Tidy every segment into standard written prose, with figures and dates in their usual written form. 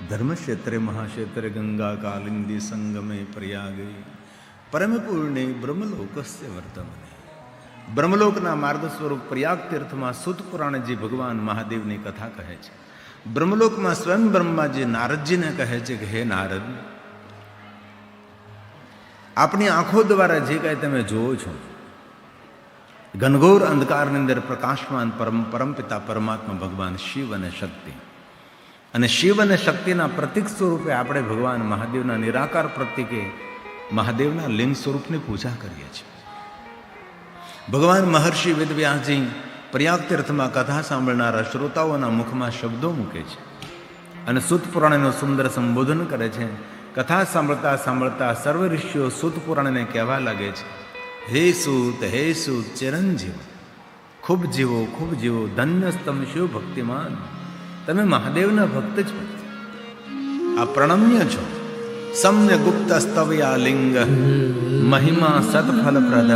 धर्मक्षेत्रे महाक्षेत्रे गंगा कालिंदी संगमे प्रयागे परम पूर्णे ब्रह्मलोकस्य वर्तमने। ब्रह्मलोकना मार्ग स्वरूप प्रयाग तीर्थમાં સુત પુરાણજી ભગવાન મહાદેવની કથા કહે છે। બ્રહ્મલોકમાં સ્વયં બ્રહ્માજી નારદજીને કહે છે કે હે નારદ, આપણી આંખો દ્વારા જે કાંઈ તમે જુઓ છો, ઘનઘોર અંધકારની અંદર પ્રકાશમાન પરમપિતા પરમાત્મા ભગવાન શિવ અને શક્તિ, અને શિવ અને શક્તિના પ્રતીક સ્વરૂપે આપણે ભગવાન મહાદેવના નિરાકાર પ્રતીકે મહાદેવના લિંગ સ્વરૂપની પૂજા કરીએ છીએ। ભગવાન મહર્ષિ વેદવ્યાસજી પ્રયાગ તીર્થમાં કથા સાંભળનારા શ્રોતાઓના મુખમાં શબ્દો મૂકે છે અને સૂત પુરાણનું સુંદર સંબોધન કરે છે। કથા સાંભળતા સાંભળતા સર્વ ઋષિઓ સૂત પુરાણને કહેવા લાગે છે, હે સૂત ચિરંજીવ, ખૂબ જીવો, ધન્ય સ્તમ શિવ ભક્તિમાન, તમે મહાદેવના ભક્ત છો, આ પ્રણમ્ય છો। સમ્ય ગુપ્ત સ્તવ્યા લિંગ મહિમા સત્ફલ પ્રદ,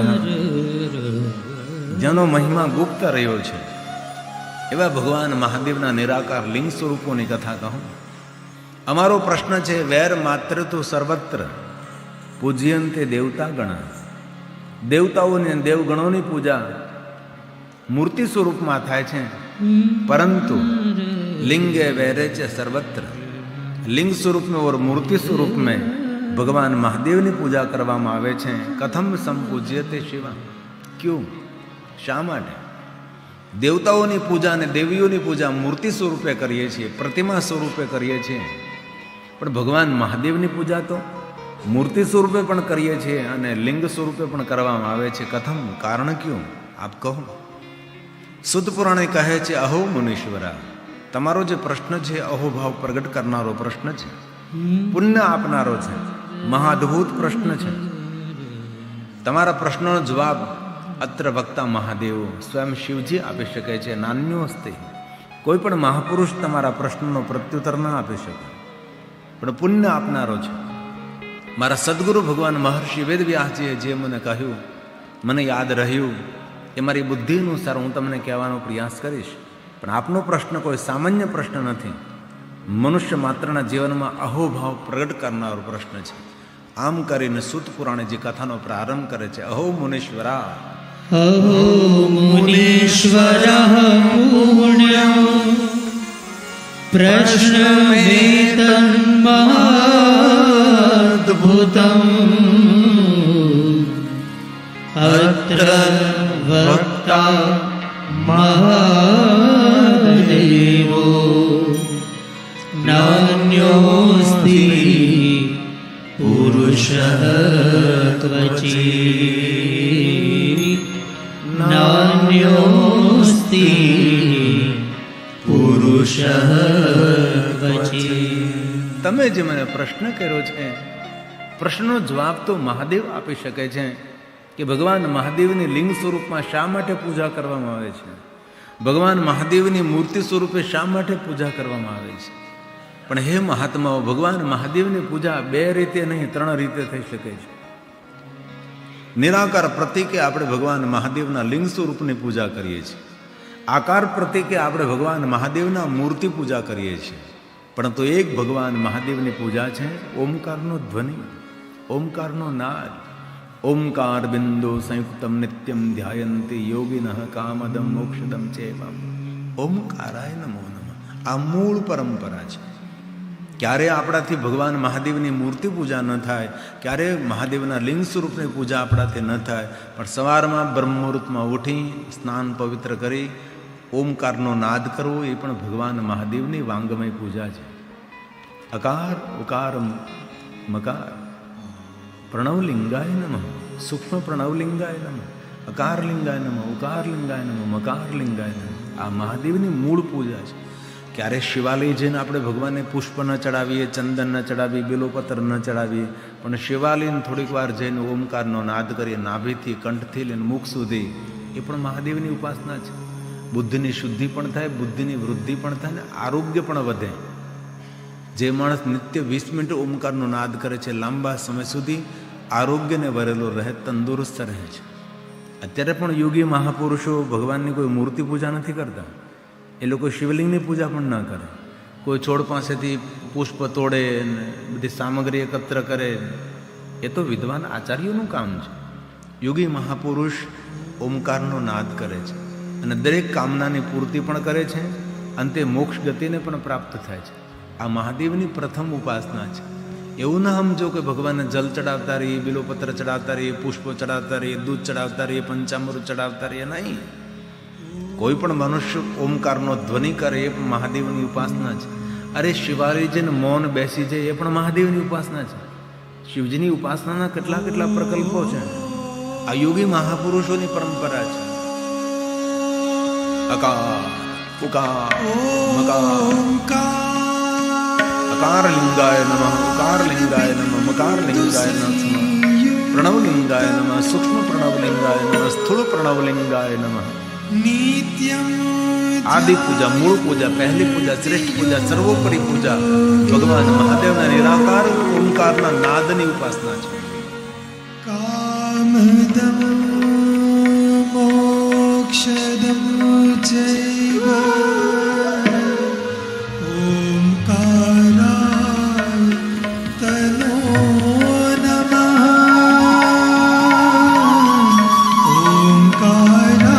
જેનો મહિમા ગુપ્ત રહ્યો છે એવા ભગવાન મહાદેવના નિરાકાર લિંગ સ્વરૂપોની કથા કહું। અમારો પ્રશ્ન છે, વેર માત્ર તો સર્વત્ર પૂજ્યંતે દેવતા ગણ, દેવતાઓની દેવગણોની પૂજા મૂર્તિ સ્વરૂપમાં થાય છે, પરંતુ लिंगे वैरे च सर्वत्र, लिंग स्वरूप में और मूर्ति स्वरूप में भगवान महादेव की पूजा करवामां आवे छे। कथम संपूज्यते शिवा, क्यों, शा माटे? देवताओं की पूजा ने देवीओं की पूजा मूर्ति स्वरूपे करीए छीए, प्रतिमा स्वरूपे करीए छीए, पण भगवान महादेव की पूजा तो मूर्ति स्वरूपे पण करीए छीए अने लिंग स्वरूपे पण करवामां आवे छे। कथम, कारण क्यों, आप कहो। सुत पुराणे कहे छे, अहो मुनीश्वरा, તમારો જે પ્રશ્ન છે અહોભાવ પ્રગટ કરનારો પ્રશ્ન છે, પુણ્ય આપનારો છે, મહાઅદ્ભુત પ્રશ્ન છે। તમારા પ્રશ્નનો જવાબ અત્ર વક્તા મહાદેવ સ્વયં શિવજી આપી શકે છે। નાન્યો અસ્તિ, કોઈ પણ મહાપુરુષ તમારા પ્રશ્નનો પ્રત્યુત્તર ના આપી શકે, પણ પુણ્ય આપનારો છે। મારા સદગુરુ ભગવાન મહર્ષિ વેદવ્યાસજીએ જે મને કહ્યું, મને યાદ રહ્યું, એ મારી બુદ્ધિ અનુસાર હું તમને કહેવાનો પ્રયાસ કરીશ। પણ આપનો પ્રશ્ન કોઈ સામાન્ય પ્રશ્ન નથી, મનુષ્ય માત્રના જીવનમાં અહોભાવ પ્રગટ કરનારો પ્રશ્ન છે। આમ કરીને સૂત પુરાણે જે કથાનો પ્રારંભ કરે છે, અહો મુનીશ્વરા, અહો મુનીશ્વરઃ પુણ્યં પ્રશ્નમેતં મહાદ્ભુતં અત્ર વક્તા મહાદેવો નાન્યોસ્તિ પુરુષઃ ક્વચિत्, નાન્યોસ્તિ પુરુષઃ ક્વચિत्। તમે જે મને પ્રશ્ન કર્યો છે, પ્રશ્નનો જવાબ તો મહાદેવ આપી શકે છે કે ભગવાન મહાદેવની લિંગ સ્વરૂપમાં શા માટે પૂજા કરવામાં આવે છે, ભગવાન મહાદેવની મૂર્તિ સ્વરૂપે શા માટે પૂજા કરવામાં આવે છે। પણ હે મહાત્માઓ, ભગવાન મહાદેવની પૂજા બે રીતે નહીં, ત્રણ રીતે થઈ શકે છે। નિરાકાર પ્રતીકે આપણે ભગવાન મહાદેવના લિંગ સ્વરૂપની પૂજા કરીએ છીએ, આકાર પ્રતીકે આપણે ભગવાન મહાદેવના મૂર્તિ પૂજા કરીએ છીએ, પરંતુ એક ભગવાન મહાદેવની પૂજા છે ઓમકારનો ધ્વનિ, ઓમકારનો નાદ। ओंकार बिंदु संयुक्तम नित्यम ध्यायन्ति योगिनः कामदम मोक्षदम चैवम, ओंकाराय नमो नमः। आ मूળ પરંપરા છે। ક્યારે આપણાથી ભગવાન મહાદેવની મૂર્તિ પૂજા ન થાય, ક્યારે મહાદેવના લિંગ સ્વરૂપની પૂજા આપણાથી ન થાય, પણ સવારમાં બ્રહ્મ મુહૂર્તમાં ઉઠી સ્નાન પવિત્ર કરી ઓમકારનો નાદ કરવો એ પણ ભગવાન મહાદેવની વાંગમય પૂજા છે। અકાર ઉકાર મકાર, प्रणवलिंगाय नमः, सूक्ष्म प्रणवलिंगाय नमः, अकारलिंगाय नमः, उकारलिंगाय नमः, मकारलिंगाय नमः। आ महादेवની મૂળ પૂજા છે। ક્યારે શિવાલય જઈને આપણે ભગવાનને પુષ્પ ન ચડાવીએ, ચંદન ન ચડાવીએ, બેલોપત્ર ન ચડાવીએ, પણ શિવાલયને થોડીક વાર જઈને ઓમકારનો નાદ કરીએ, નાભીથી કંઠથી લઈને મુખ સુધી, એ પણ મહાદેવની ઉપાસના છે। બુદ્ધિની શુદ્ધિ પણ થાય, બુદ્ધિની વૃદ્ધિ પણ થાય ને આરોગ્ય પણ વધે। જે માણસ નિત્ય 20 મિનિટ ઓમકારનો નાદ કરે છે, લાંબા સમય સુધી આરોગ્યને વરેલો રહે, તંદુરસ્ત રહે છે। અત્યારે પણ યોગી મહાપુરુષો ભગવાનની કોઈ મૂર્તિ પૂજા નથી કરતા, એ લોકો શિવલિંગની પૂજા પણ ન કરે, કોઈ છોડ પાસેથી પુષ્પ તોડે ને બધી સામગ્રી એકત્ર કરે, એ તો વિદ્વાન આચાર્યોનું કામ છે. યોગી મહાપુરુષ ઓમકારનો નાદ કરે છે અને દરેક કામનાની પૂર્તિ પણ કરે છે, અંતે મોક્ષ ગતિને પણ પ્રાપ્ત થાય છે. આ મહાદેવની પ્રથમ ઉપાસના છે. એવું ના સમજો કે ભગવાનને જલ ચડાવતા રહીએ, બિલોપત્ર ચડાવતા રહીએ, પુષ્પો ચડાવતા રહીએ, દૂધ ચડાવતા રહીએ, પંચામૃત ચડાવતા રહીએ, નહીં. કોઈ પણ મનુષ્ય ઓમકારનો ધ્વનિ કરે એ પણ મહાદેવની ઉપાસના છે. અરે શિવારીજીને મૌન બેસી જાય એ પણ મહાદેવની ઉપાસના છે. શિવજીની ઉપાસનાના કેટલા કેટલા પ્રકલ્પો છે. આ યોગી મહાપુરુષોની પરંપરા છે. અકાર ઉકાર મકાર અકાર લિંગાય નમઃ, ઉકાર લિંગાય નમઃ, મકાર લિંગાય નમઃ, પ્રણવ લિંગાય નમઃ, સૂક્ષ્મ પ્રણવ લિંગાય નમઃ, સ્થૂળ પ્રણવ લિંગાય નમઃ. આદિ પૂજા, મૂળ પૂજા, પહેલી પૂજા, શ્રેષ્ઠ પૂજા, સર્વોપરી પૂજા ભગવાન મહાદેવના નિરાકાર ઓમકારના નાદની ઉપાસના છે. કામદમ મોક્ષદમ ચૈવ ઓમકારાય તનો નમઃ, ઓમકારાય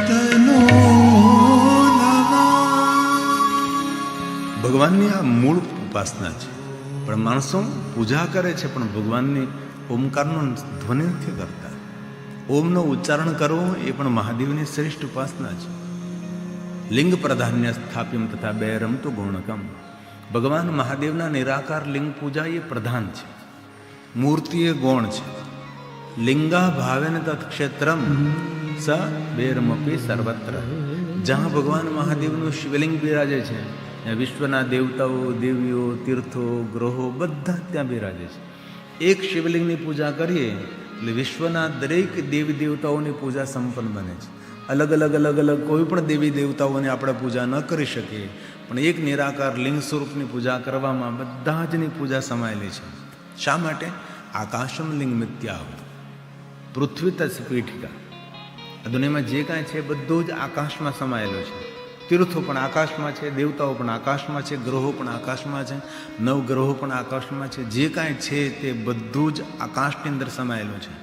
તનો નમઃ. ભગવાનની આ મૂળ ઉપાસના છે. પણ માણસો પૂજા કરે છે પણ ભગવાનની ઓમકારનો ધ્વનિ નથી કરતા. ઓમનો ઉચ્ચારણ કરવો એ પણ મહાદેવની શ્રેષ્ઠ ઉપાસના છે. લિંગ પ્રાધાન્ય સ્થાપ્યમ તથા બેરમ તો ગુણકમ. ભગવાન મહાદેવના નિરાકાર લિંગ પૂજા એ પ્રધાન છે. મૂર્તિ એ ગૌણ છે. લિંગા ભાવેન તત્ક્ષેત્રમ સ બેરમપી સર્વત્ર. જ્યાં ભગવાન મહાદેવનું શિવલિંગ બિરાજે છે ત્યાં વિશ્વના દેવતાઓ, દેવીઓ, તીર્થો, ગ્રહો બધા ત્યાં બિરાજે છે. એક શિવલિંગની પૂજા કરીએ એટલે વિશ્વના દરેક દેવી દેવતાઓની પૂજા સંપન્ન બને છે. અલગ અલગ અલગ અલગ કોઈ પણ દેવી દેવતાઓની આપણે પૂજા ન કરી શકીએ, પણ એક નિરાકાર લિંગ સ્વરૂપની પૂજા કરવામાં બધા જની પૂજા સમાયેલી છે. શા માટે? આકાશમ લિંગ મિત્યાવ પૃથ્વી તત્સ પીઠિકા. આ દુનિયામાં જે કાંઈ છે બધું જ આકાશમાં સમાયેલું છે. તીર્થો પણ આકાશમાં છે, દેવતાઓ પણ આકાશમાં છે, ગ્રહો પણ આકાશમાં છે, નવગ્રહો પણ આકાશમાં છે. જે કાંઈ છે તે બધું જ આકાશની અંદર સમાયેલું છે.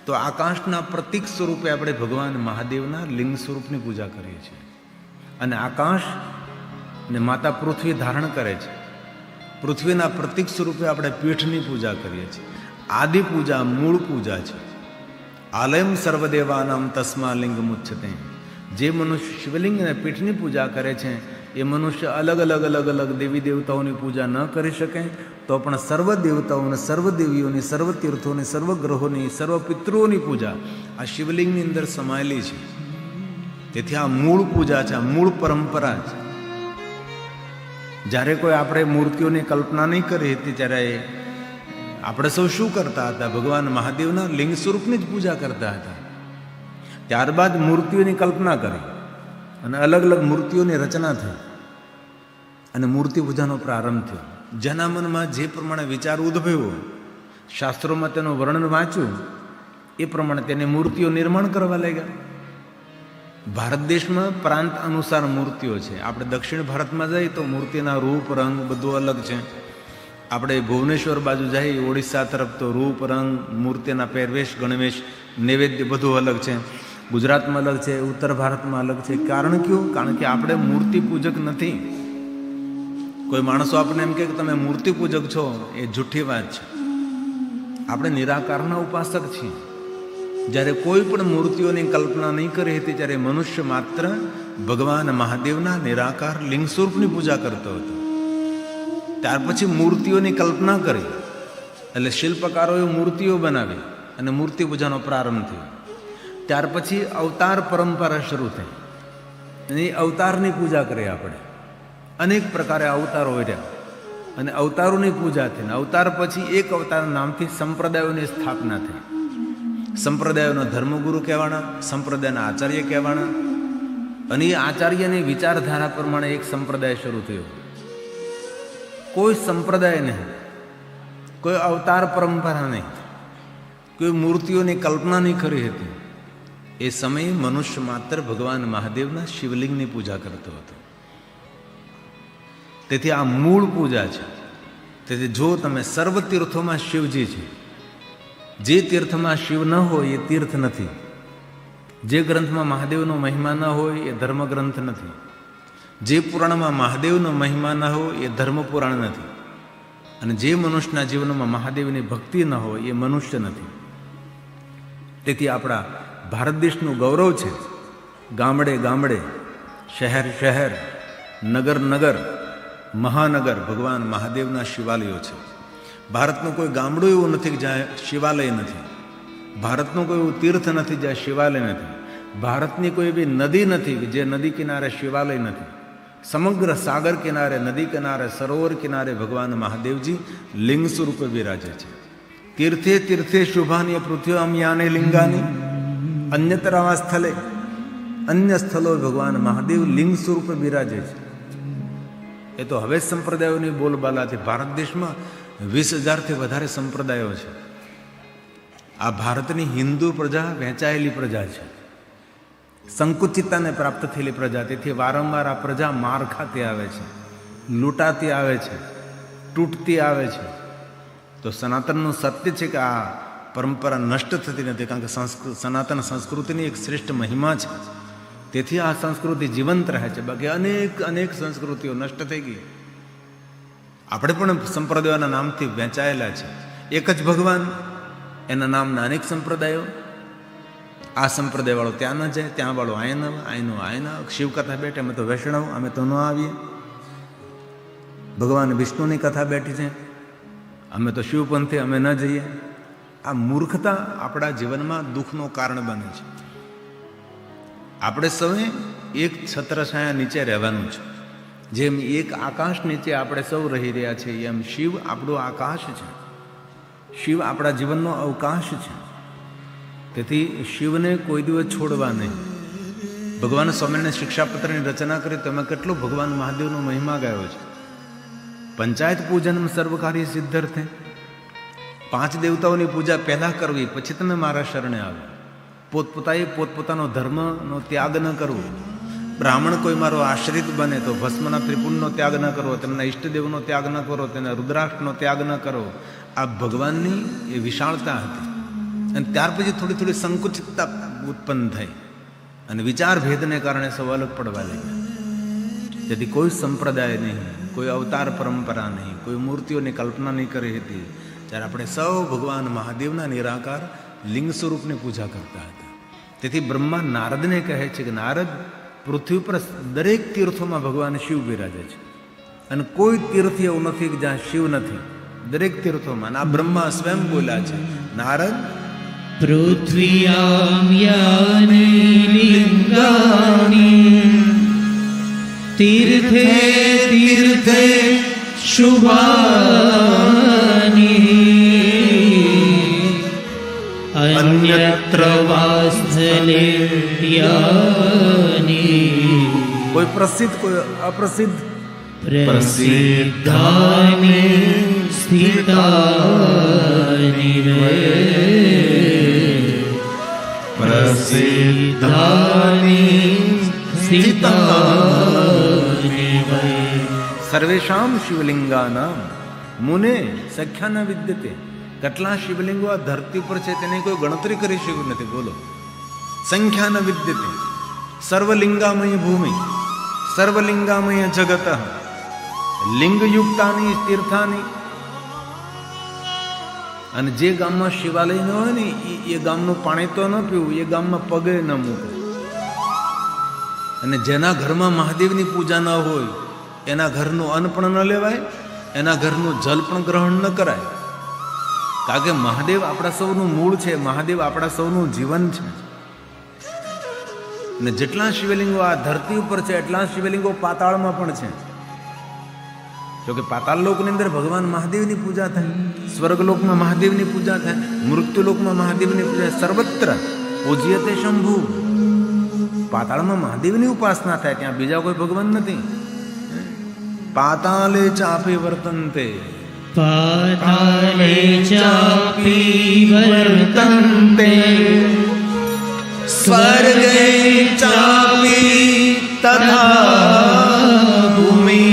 તો આકાશના પ્રતીક સ્વરૂપે આપણે ભગવાન મહાદેવના લિંગ સ્વરૂપની પૂજા કરીએ છીએ. અને આકાશ ને માતા પૃથ્વી ધારણ કરે છે. પૃથ્વીના પ્રતીક સ્વરૂપે આપણે પીઠની પૂજા કરીએ છીએ. આદિ પૂજા મૂળ પૂજા છે. આલયમ સર્વદેવાનામ તસ્મા લિંગ મુચ્છતે. જે મનુષ્ય શિવલિંગ અને પીઠની પૂજા કરે છે એ મનુષ્ય અલગ અલગ અલગ અલગ દેવી દેવતાઓની પૂજા ન કરી શકે તો પણ સર્વ દેવતાઓને, સર્વ દેવીઓની, સર્વ તીર્થોની, સર્વ ગ્રહોની, સર્વ પિતૃઓની પૂજા આ શિવલિંગની અંદર સમાયેલી છે. તેથી આ મૂળ પૂજા છે, આ મૂળ પરંપરા છે. જ્યારે કોઈ આપણે મૂર્તિઓની કલ્પના નહીં કરી હતી ત્યારે આપણે સૌ શું કરતા હતા? ભગવાન મહાદેવના લિંગ સ્વરૂપની જ પૂજા કરતા હતા. ત્યારબાદ મૂર્તિઓની કલ્પના કરી અને અલગ અલગ મૂર્તિઓની રચના થઈ અને મૂર્તિ પૂજાનો પ્રારંભ થયો. જેના મનમાં જે પ્રમાણે વિચાર ઉદ્ભવ્યો, શાસ્ત્રોમાં તેનું વર્ણન વાંચ્યું, એ પ્રમાણે તેને મૂર્તિઓ નિર્માણ કરવા લાગ્યા. ભારત દેશમાં પ્રાંત અનુસાર મૂર્તિઓ છે. આપણે દક્ષિણ ભારતમાં જઈએ તો મૂર્તિના રૂપ, રંગ બધું અલગ છે. આપણે ભુવનેશ્વર બાજુ જઈએ, ઓડિશા તરફ, તો રૂપ, રંગ, મૂર્તિના પહેરવેશ, ગણવેશ, નૈવેદ્ય બધું અલગ છે. ગુજરાતમાં અલગ છે, ઉત્તર ભારતમાં અલગ છે. કારણ કયું? કારણ કે આપણે મૂર્તિ પૂજક નથી. કોઈ માણસો આપણને એમ કહે કે તમે મૂર્તિ પૂજક છો, એ જૂઠી વાત છે. આપણે નિરાકારના ઉપાસક છીએ. જ્યારે કોઈ પણ મૂર્તિઓની કલ્પના નહીં કરી હતી ત્યારે મનુષ્ય માત્ર ભગવાન મહાદેવના નિરાકાર લિંગ સ્વરૂપની પૂજા કરતો હતો. ત્યાર પછી મૂર્તિઓની કલ્પના કરી એટલે શિલ્પકારોએ મૂર્તિઓ બનાવી અને મૂર્તિ પૂજાનો પ્રારંભ થયો. ત્યાર પછી અવતાર પરંપરા શરૂ થઈ અને એ અવતારની પૂજા કરી. આપણે અનેક પ્રકારે અવતારો વર્યા અને અવતારોની પૂજા થઈ. અવતાર પછી એક અવતારના નામથી સંપ્રદાયોની સ્થાપના થઈ. સંપ્રદાયોના ધર્મગુરુ કહેવાના, સંપ્રદાયના આચાર્ય કહેવાના, અને એ આચાર્યની વિચારધારા પ્રમાણે એક સંપ્રદાય શરૂ થયો. કોઈ સંપ્રદાય નહીં, કોઈ અવતાર પરંપરા નહીં, કોઈ મૂર્તિઓની કલ્પના નહીં કરી હતી. એ સમયે મનુષ્ય માત્ર ભગવાન મહાદેવના શિવલિંગની પૂજા કરતો હતો. તેથી આ મૂળ પૂજા છે. તેથી જો તમે સર્વ તીર્થોમાં શિવજી છે. જે તીર્થમાં શિવ ન હોય એ તીર્થ નથી. જે ગ્રંથમાં મહાદેવનો મહિમા ન હોય એ ધર્મગ્રંથ નથી. જે પુરાણમાં મહાદેવનો મહિમા ન હોય એ ધર્મ પુરાણ નથી. અને જે મનુષ્યના જીવનમાં મહાદેવની ભક્તિ ન હોય એ મનુષ્ય નથી. તેથી આપણા ભારત દેશનું ગૌરવ છે. ગામડે ગામડે, શહેર શહેર, નગર નગર, મહાનગર ભગવાન મહાદેવના શિવાલયો છે. ભારતનું કોઈ ગામડું એવું નથી કે જ્યાં શિવાલય નથી. ભારતનું કોઈ એવું તીર્થ નથી જ્યાં શિવાલય નથી. ભારતની કોઈ એવી નદી નથી કે જે નદી કિનારે શિવાલય નથી. સમગ્ર સાગર કિનારે, નદી કિનારે, સરોવર કિનારે ભગવાન મહાદેવજી લિંગ સ્વરૂપે બિરાજે છે. તીર્થે તીર્થે શુભાની પૃથ્વ્યામ્યાને લિંગાની અન્યતરાવા સ્થળે, અન્ય સ્થળો ભગવાન મહાદેવ લિંગ સ્વરૂપે બિરાજે છે. એ તો હવે સંપ્રદાયોની બોલબાલાથી ભારત દેશમાં 20,000થી વધારે સંપ્રદાયો છે. આ ભારતની હિન્દુ પ્રજા વહેંચાયેલી પ્રજા છે. સંકુચિતતાને પ્રાપ્ત થયેલી પ્રજા. તેથી વારંવાર આ પ્રજા માર ખાતી આવે છે, લૂંટાતી આવે છે, તૂટતી આવે છે. તો સનાતનનું સત્ય છે કે આ પરંપરા નષ્ટ થતી નથી, કારણ કે સનાતન સંસ્કૃતિની એક શ્રેષ્ઠ મહિમા છે. તેથી આ સંસ્કૃતિ જીવંત રહે છે. બાકી અનેક સંસ્કૃતિઓ નષ્ટ થઈ ગઈ. આપણે પણ સંપ્રદાયોના નામથી વહેંચાયેલા છે. એક જ ભગવાન, એના નામના અનેક સંપ્રદાયો. આ સંપ્રદાય વાળો ત્યાં ન જાય, ત્યાં વાળો આયન આવે, આયનો આયન આવે. શિવકથા બેઠે અમે તો વૈષ્ણવ, અમે તો ન આવીએ. ભગવાન વિષ્ણુની કથા બેઠી છે, અમે તો શિવપંથી, અમે ન જઈએ. આ મૂર્ખતા આપણા જીવનમાં દુઃખનું કારણ બને છે. આપણે સૌએ એક છત્રછાયા નીચે રહેવાનું છે. જેમ એક આકાશ નીચે આપણે સૌ રહી રહ્યા છીએ, એમ શિવ આપણું આકાશ છે. શિવ આપણા જીવનનો અવકાશ છે. તેથી શિવને કોઈ દિવસ છોડવા નહીં. ભગવાન સ્વામિનારાયણ શિક્ષાપત્રની રચના કરી તો એમાં કેટલો ભગવાન મહાદેવનો મહિમા ગાયો છે. પંચાયત પૂજન સર્વકાર્ય સિદ્ધર્થે. 5 દેવતાઓની પૂજા પહેલાં કરવી, પછી તમે મારા શરણે આવે. પોતપોતાનો ધર્મનો ત્યાગ ન કરવો. બ્રાહ્મણ કોઈ મારો આશ્રિત બને તો ભસ્મના ત્રિપુંડનો ત્યાગ ન કરવો, તેમના ઈષ્ટદેવનો ત્યાગ ન કરવો, તેના રુદ્રાક્ષનો ત્યાગ ન કરવો. આ ભગવાનની એ વિશાળતા હતી. અને ત્યાર પછી થોડી થોડી સંકુચિતતા ઉત્પન્ન થઈ અને વિચાર ભેદને કારણે સૌ અલગ પડવા લાગ્યા. જેથી કોઈ સંપ્રદાય નહીં, કોઈ અવતાર પરંપરા નહીં, કોઈ મૂર્તિઓની કલ્પના નહીં કરી હતી. જ્યારે આપણે સૌ ભગવાન મહાદેવના નિરાકાર લિંગ સ્વરૂપની પૂજા કરતા હતા. તેથી બ્રહ્મા નારદને કહે છે કે નારદ, પૃથ્વી પર દરેક તીર્થોમાં ભગવાન શિવ બિરાજે છે અને કોઈ તીર્થ એવું નથી કે જ્યાં શિવ નથી. દરેક તીર્થોમાં. આ બ્રહ્મા સ્વયં બોલ્યા છે, નારદ પૃથ્વ્યામ્યાની લિંગાની તીર્થે તીર્થે શુભાની અન્યત્ર વાસ્થલે યાની. કોઈ પ્રસિદ્ધ, કોઈ અપ્રસિદ્ધ. પ્રસિદ્ધાની સ્થિતાની વે, પ્રસિદ્ધાની સ્થિતાની વે. સર્વેષામ શિવલિંગાનામ મુને સંખ્યા ન વિદ્યતે. કેટલા શિવલિંગો આ ધરતી પર છે તેની કોઈ ગણતરી કરી શક્યું નથી. બોલો, સંખ્યા ન વિદ્યતે. સર્વલિંગામય ભૂમિ, સર્વલિંગામય જગત, લિંગયુક્તાની તીર્થાની. અને જે ગામમાં શિવાલય ન હોય ને એ ગામનું પાણી તો ન પીવું, એ ગામમાં પગે ન મૂકવું. અને જેના ઘરમાં મહાદેવની પૂજા ન હોય એના ઘરનું અન્ન પણ ન લેવાય, એના ઘરનું જલ પણ ગ્રહણ ન કરાય. કારણ કે મહાદેવ આપણા સૌનું મૂળ છે, મહાદેવ આપણા સૌનું જીવન છે. અને જેટલા શિવલિંગો આ ધરતી ઉપર છે એટલા શિવલિંગો પાતાળમાં પણ છે. જોકે પાતાળ લોકની અંદર ભગવાન મહાદેવની પૂજા થાય, સ્વર્ગલોકમાં મહાદેવની પૂજા થાય, મૃત્યુલોકમાં મહાદેવની પૂજા, સર્વત્ર પૂજ્યતે શંભુ. પાતાળમાં મહાદેવની ઉપાસના થાય, ત્યાં બીજા કોઈ ભગવાન નથી. પાતાલે ચાપી વર્તન્તે, પાતાલે ચાપી વર્તન્તે, સ્વર્ગે ચાપી તથા ભૂમિ.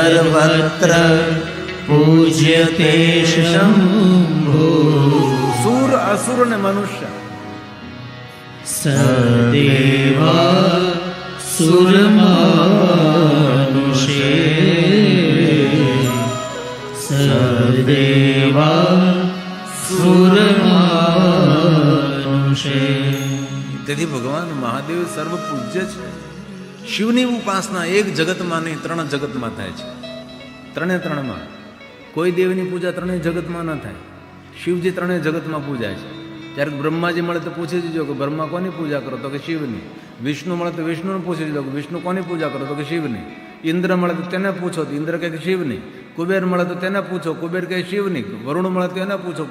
સર્વત્ર પૂજ્યતે શંભો સુર અસુર ને મનુષ્ય સદેવા સુરમાનુષે સદેવા સુરમાનુષે. તેથી ભગવાન મહાદેવ સર્વ પૂજ્ય છે. શિવની ઉપાસના એક જગતમાં નહીં, 3 જગતમાં થાય છે. ત્રણેમાં કોઈ દેવની પૂજા 3 જગતમાં ન થાય. શિવજી 3 જગતમાં પૂજાય છે. ત્યારે બ્રહ્માજી મળે તો પૂછી દીજો કે બ્રહ્મા કોની પૂજા કરો? તો કે શિવની. વિષ્ણુ મળે તો વિષ્ણુને પૂછી દીધો કે વિષ્ણુ કોની પૂજા કરો? તો કે શિવની. ઇન્દ્ર મળે તો તેને પૂછો તો ઇન્દ્ર કહે કે શિવની. કુબેર મળે તો તેને પૂછો, કુબેર કહે શિવની. વરુણ મળે તો એને પૂછો,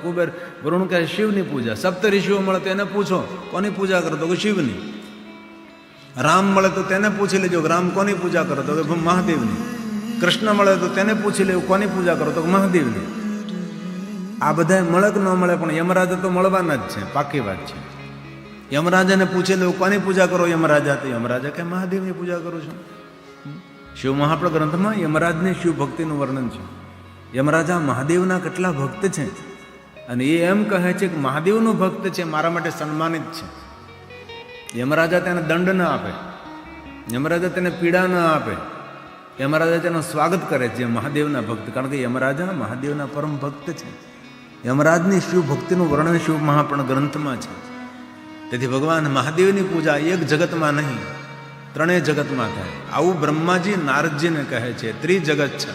વરુણ કહે શિવની પૂજા. સપ્ત ઋષિઓ મળે તો એને પૂછો કોની પૂજા કરો? તો કે શિવની. રામ મળે તો તેને પૂછી લેજો કે રામ કોની પૂજા કરો? તો કે મહાદેવની. કૃષ્ણ મળે તો તેને પૂછી લેવું કોની પૂજા કરો? તો કે મહાદેવની. આ બધા મળે કે ન મળે, પણ યમરાજા તો મળવાના જ છે, પાકી વાત છે. યમરાજાને પૂછી લેવું કોની પૂજા કરો યમરાજા? તો યમરાજા કે મહાદેવની પૂજા કરું છું. શિવ મહાપ્રદ ગ્રંથમાં યમરાજની શિવ ભક્તિનું વર્ણન છે. યમરાજા મહાદેવના કેટલા ભક્ત છે, અને એ એમ કહે છે કે મહાદેવનો ભક્ત છે, મારા માટે સન્માનિત છે. યમરાજા તેને દંડ ન આપે, યમરાજા તેને પીડા ન આપે, યમરાજા તેનું સ્વાગત કરે છે મહાદેવના ભક્ત, કારણ કે યમરાજા મહાદેવના પરમ ભક્ત છે. યમરાજની શિવ ભક્તિનું વર્ણન શિવ મહાપ્રદ ગ્રંથમાં છે. તેથી ભગવાન મહાદેવની પૂજા એક જગતમાં નહીં, 3 જગતમાં થાય. આવું બ્રહ્માજી નારદજીને કહે છે. ત્રિજગત છે,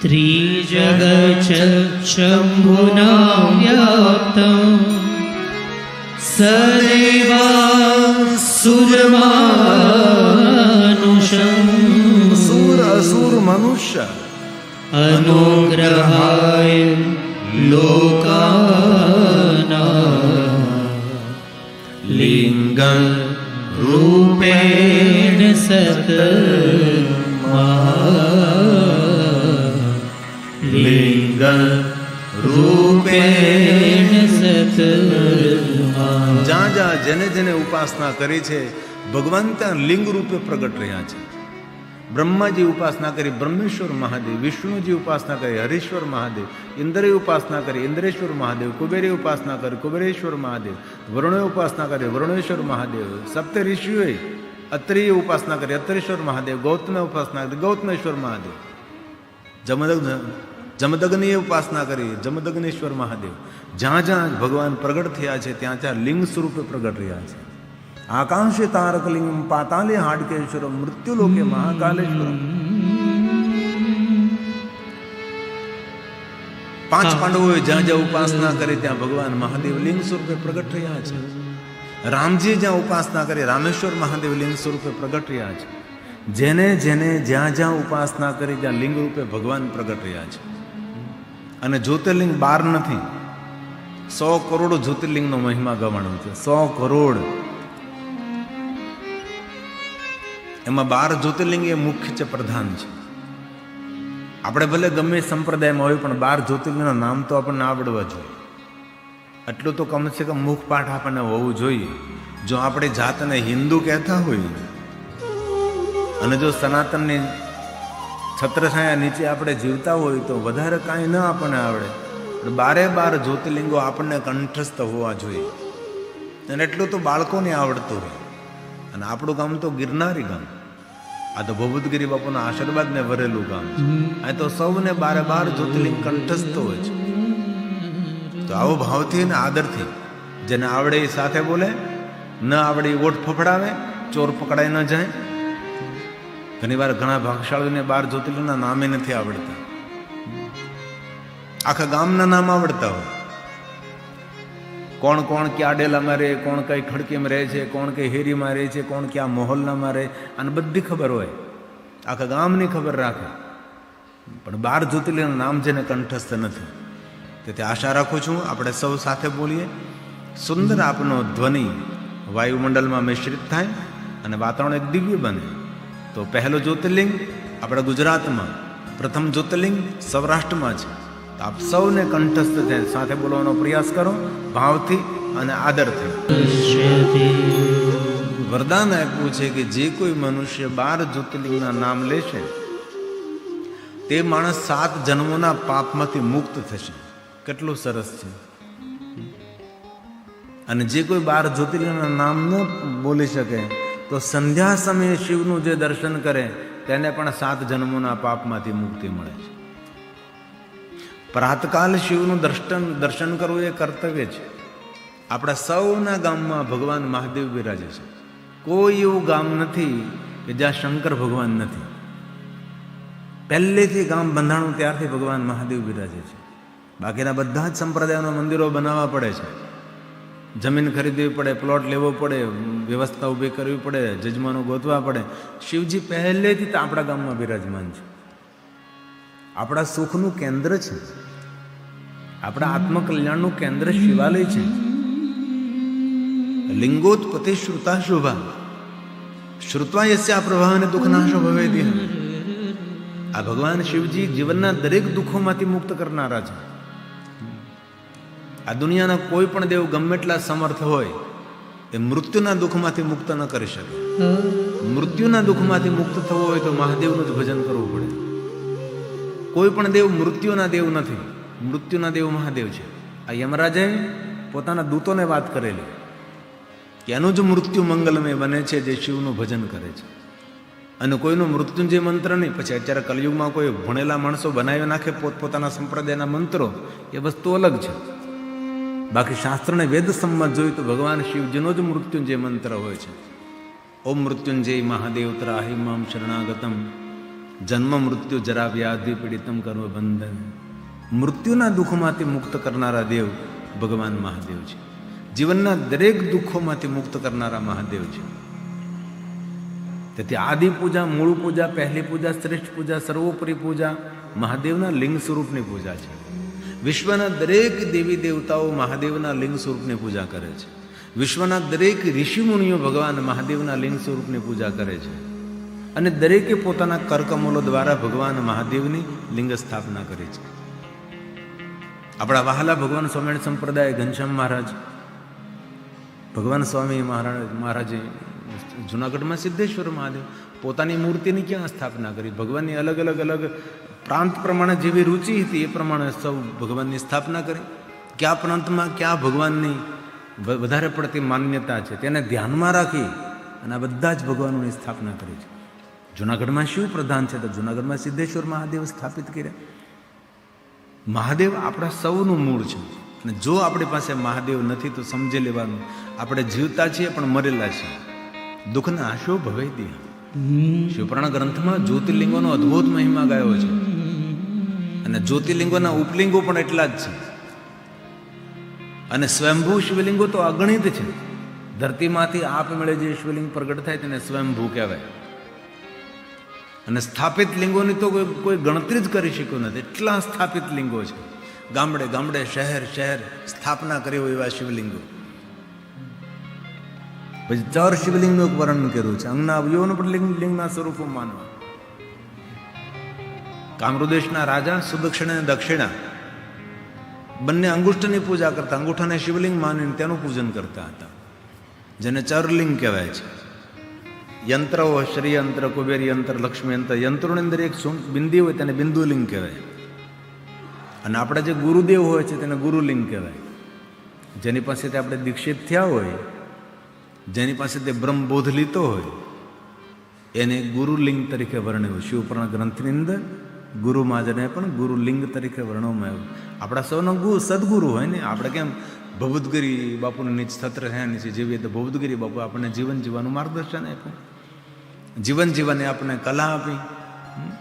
ત્રિજગત શંભુના વ્યાપ્તં સદેવા સુરમાનુષં સુર અસુર મનુષ્ય અનુગ્રહાય લોકાનાં લિંગં રૂપેણ લિંગં રૂપેણ જ્યાં જ્યાં જેને જેને ઉપાસના કરી છે ભગવાન ત્યાં લિંગ રૂપે પ્રગટ રહ્યા છે. બ્રહ્માજી ઉપાસના કરી બ્રહ્મેશ્વર મહાદેવ, વિષ્ણુજી ઉપાસના કરી હરીશ્વર મહાદેવ, ઇન્દ્રે ઉપાસના કરી ઇન્દ્રેશ્વર મહાદેવ, કુબેરે ઉપાસના કરી કુબેરેશ્વર મહાદેવ, વરુણે ઉપાસના કરી વરુણેશ્વર મહાદેવ, સપ્ત ઋષિઓએ અત્રિએ ઉપાસના કરી અત્રેશ્વર મહાદેવ, ગૌતમે ઉપાસના કરી ગૌતમેશ્વર મહાદેવ, જમદગ્નિએ ઉપાસના કરી જમદગ્નેશ્વર મહાદેવ. જ્યાં જ્યાં ભગવાન પ્રગટ થયા છે ત્યાં ત્યાં લિંગ સ્વરૂપે પ્રગટ રહ્યા છે. આકાંક્ષે તારકલિંગમ પાતાલે હાડકેશ્વરમ મૃત્યુલોકે મહાકાલેશ્વરમ. 5 પાંડવોએ જ્યાં જ્યાં ઉપાસના કરી ત્યાં ભગવાન મહાદેવ લિંગ સ્વરૂપે પ્રગટ રહ્યા છે. રામજી જ્યાં ઉપાસના કરી રામેશ્વર મહાદેવ લિંગ સ્વરૂપે પ્રગટ રહ્યા છે. જેને જેને જ્યાં જ્યાં ઉપાસના કરી ત્યાં લિંગ રૂપે ભગવાન પ્રગટ રહ્યા છે. અને જ્યોતિર્લિંગ 12 નથી, 100 કરોડ જ્યોતિર્લિંગનો મહિમા ગવાણો છે. 100 કરોડ. એમાં 12 જ્યોતિર્લિંગ એ મુખ્ય છે, પ્રધાન છે. આપણે ભલે ગમે સંપ્રદાયમાં હોય પણ 12 જ્યોતિર્લિંગના નામ તો આપણને આવડવા જોઈએ. એટલું તો કમસે કમ મુખપાઠ આપણને હોવું જોઈએ. જો આપણે જાતને હિન્દુ કહેતા હોઈએ અને જો સનાતનની છત્રછાયા નીચે આપણે જીવતા હોય તો વધારે કાંઈ ન આપણને આવડે. 12 જ્યોતિર્લિંગો આપણને કંઠસ્થ હોવા જોઈએ. અને એટલું તો બાળકોને આવડતું હોય. અને આપણું ગામ તો ગિરનારી ગામ, આ તો ભભૂતગીરી બાપુના આશીર્વાદને ભરેલું ગામ છે. આ તો સૌને 12 જ્યોતિર્લિંગ કંઠસ્થ હોય છે. તો આવો ભાવથી અને આદરથી જેને આવડે એ સાથે બોલે, ન આવડે એ ઓઠ ફફડાવે, ચોર પકડાઈ ન જાય. ઘણી વાર ઘણા ભાગશાળીઓને 12 જ્યોતિર્લિંગના નામે નથી આવડતા, આખા ગામના નામ આવડતા હોય. કોણ કોણ ક્યાં ડેલામાં રહે, કોણ કઈ ખડકીમાં રહે છે, કોણ કઈ હેરીમાં રહે છે, કોણ ક્યાં મોહલ્લામાં રહે, આને બધી ખબર હોય, આખા ગામની ખબર રાખે. પણ 12 જ્યોતિર્લિંગના નામ જેને કંઠસ્થ નથી. તેથી આશા રાખું છું આપણે સૌ સાથે બોલીએ, સુંદર આપનો ધ્વનિ વાયુમંડળમાં મિશ્રિત થાય અને વાતાવરણ એક દિવ્ય બને. તો પહેલો જ્યોતિર્લિંગ આપણા ગુજરાતમાં, પ્રથમ જ્યોતિર્લિંગ સૌરાષ્ટ્રમાં છે. તો આપ સૌને કંઠસ્થ થાય સાથે બોલવાનો પ્રયાસ કરો, ભાવથી અને આદરથી. વરદાન આપ્યું છે કે જે કોઈ મનુષ્ય 12 જ્યોતિર્લિંગના નામ લેશે તે માણસ 7 જન્મોના પાપમાંથી મુક્ત થશે. કેટલું સરસ છે. અને જે કોઈ 12 જ્યોતિર્લિંગના નામ ન બોલી શકે તો સંધ્યા સમયે શિવનું જે દર્શન કરે તેને પણ 7 જન્મોના પાપમાંથી મુક્તિ મળે છે. પ્રાતકાલ શિવનું દર્શન કરવું એ કર્તવ્ય છે. આપણા સૌના ગામમાં ભગવાન મહાદેવ બિરાજે છે. કોઈ એવું ગામ નથી કે જ્યાં શંકર ભગવાન નથી. પહેલેથી ગામ બંધાણું ત્યારથી ભગવાન મહાદેવ બિરાજે છે. બાકીના બધા જ સંપ્રદાયોના મંદિરો બનાવવા પડે છે. જમીન ખરીદવી પડે, પ્લોટ લેવો પડે, વ્યવસ્થા ઊભી કરવી પડે, જજમાનો ગોતવા પડે. શિવજી પહેલેથી તો આપણા ગામમાં બિરાજમાન છે. આપણા સુખનું કેન્દ્ર છે. આપણા આત્મકલ્યાણનું કેન્દ્ર શિવાલય છે. લિંગોત્પત્તિ શ્રુતા શુભા શ્રુત્વા યસ્યા પ્રભાવને દુઃખનાશો ભવેદિ. આ ભગવાન શિવજી જીવનના દરેક દુઃખોમાંથી મુક્ત કરનારા છે. આ દુનિયાના કોઈ પણ દેવ ગમે એટલા સમર્થ હોય એ મૃત્યુના દુઃખમાંથી મુક્ત ન કરી શકે. મૃત્યુના દુઃખમાંથી મુક્ત થવું હોય તો મહાદેવનું જ ભજન કરવું પડે. કોઈ પણ દેવ મૃત્યુના દેવ નથી. મૃત્યુના દેવ મહાદેવ છે. આ યમરાજે પોતાના દૂતોને વાત કરેલી કે એનું જ મૃત્યુ મંગલમય બને છે જે શિવનું ભજન કરે છે. અને કોઈનું મૃત્યુંજય મંત્ર નહીં. પછી અત્યારે કલયુગમાં કોઈ ભણેલા માણસો બનાવી નાખે પોતપોતાના સંપ્રદાયના મંત્રો, એ વસ્તુ અલગ છે. બાકી શાસ્ત્રને વેદ સંમત જોયું તો ભગવાન શિવજીનો જ મૃત્યુંજય મંત્ર હોય છે. ઓમ મૃત્યુંજય મહાદેવ ત્રાહિ મામ શરણાગતમ જન્મ મૃત્યુ જરા વ્યાધિ પીડિતમ કર્મ બંધન. મૃત્યુના દુઃખોમાંથી મુક્ત કરનારા દેવ ભગવાન મહાદેવ છે. જીવનના દરેક દુઃખોમાંથી મુક્ત કરનારા મહાદેવ છે. તેથી આદિ પૂજા, મૂળ પૂજા, પહેલી પૂજા, શ્રેષ્ઠ પૂજા, સર્વોપરી પૂજા મહાદેવના લિંગ સ્વરૂપની પૂજા છે. વિશ્વના દરેક દેવી દેવતાઓ મહાદેવના લિંગ સ્વરૂપની પૂજા કરે છે. વિશ્વના દરેક ઋષિમુનિઓ ભગવાન મહાદેવના લિંગ સ્વરૂપની પૂજા કરે છે. અને દરેકે પોતાના કરકમલો દ્વારા ભગવાન મહાદેવની લિંગ સ્થાપના કરી છે. આપણા વહાલા ભગવાન સ્વામિનારાયણ સંપ્રદાય ઘનશ્યામ મહારાજ, ભગવાન સ્વામી મહારાજે જુનાગઢમાં સિદ્ધેશ્વર મહાદેવ પોતાની મૂર્તિની ક્યાં સ્થાપના કરી? ભગવાનની અલગ પ્રાંત પ્રમાણે જેવી રુચિ હતી એ પ્રમાણે સૌ ભગવાનની સ્થાપના કરી. કયા પ્રાંતમાં કયા ભગવાનની વધારે પડતી માન્યતા છે તેને ધ્યાનમાં રાખી અને આ બધા જ ભગવાનોની સ્થાપના કરી છે. જુનાગઢમાં શિવ પ્રધાન છે તો જુનાગઢમાં સિદ્ધેશ્વર મહાદેવ સ્થાપિત કર્યા. મહાદેવ આપણા સૌનું મૂળ છે. અને જો આપણી પાસે મહાદેવ નથી તો સમજી લેવાનું આપણે જીવતા છીએ પણ મરેલા છીએ. દુઃખના આશો ભવેદિ. શિવપુરાણ ગ્રંથમાં જ્યોતિર્લિંગોનો અદ્ભુત મહિમા ગાયો છે. અને જ્યોતિર્લિંગોના ઉપલિંગો પણ એટલા જ છે. અને સ્વયંભૂ શિવલિંગો તો અગણિત છે. ધરતીમાંથી આપમેળે જે શિવલિંગ પ્રગટ થાય તેને સ્વયંભૂ કહેવાય. અને સ્થાપિત લિંગોની તો કોઈ ગણતરી જ કરી શક્યું નથી. એટલા સ્થાપિત લિંગો છે. ગામડે ગામડે, શહેર શહેર સ્થાપના કરી હોય એવા શિવલિંગો. પછી 4 શિવલિંગનું એક વર્ણન કર્યું છે. અંગના અવયવોનું પણ લિંગના સ્વરૂપો માનવા. કામરુદેશના રાજા સુદક્ષિણા અને દક્ષિણા બંને અંગુષ્ઠની પૂજા કરતા. અંગૂઠાને શિવલિંગ માનીને તેનું પૂજન કરતા હતા, જેને ચરલિંગ કહેવાય છે. યંત્ર હોય, શ્રીયંત્ર, કુબેર યંત્ર, લક્ષ્મી યંત્ર, યંત્રોની અંદર એક બિંદી હોય તેને બિંદુલિંગ કહેવાય. અને આપણા જે ગુરુદેવ હોય છે તેને ગુરુલિંગ કહેવાય. જેની પાસેથી આપણે દીક્ષિત થયા હોય, જેની પાસે તે બ્રહ્મબોધ લીધો હોય એને ગુરુલિંગ તરીકે વર્ણવ્યું. શિવપુરાણ ગ્રંથની અંદર ગુરુ મહાજને પણ ગુરુલિંગ તરીકે વર્ણવવામાં આવ્યું. આપણા સૌનો સદગુરુ હોય ને. આપણે કેમ ભવદગીરી બાપુને નીચ છત્ર થયા નીચે જેવી તો ભવદગીરી બાપુ આપણને જીવન જીવવાનું માર્ગદર્શન આપ્યું, જીવન જીવવાની આપણને કલા આપી.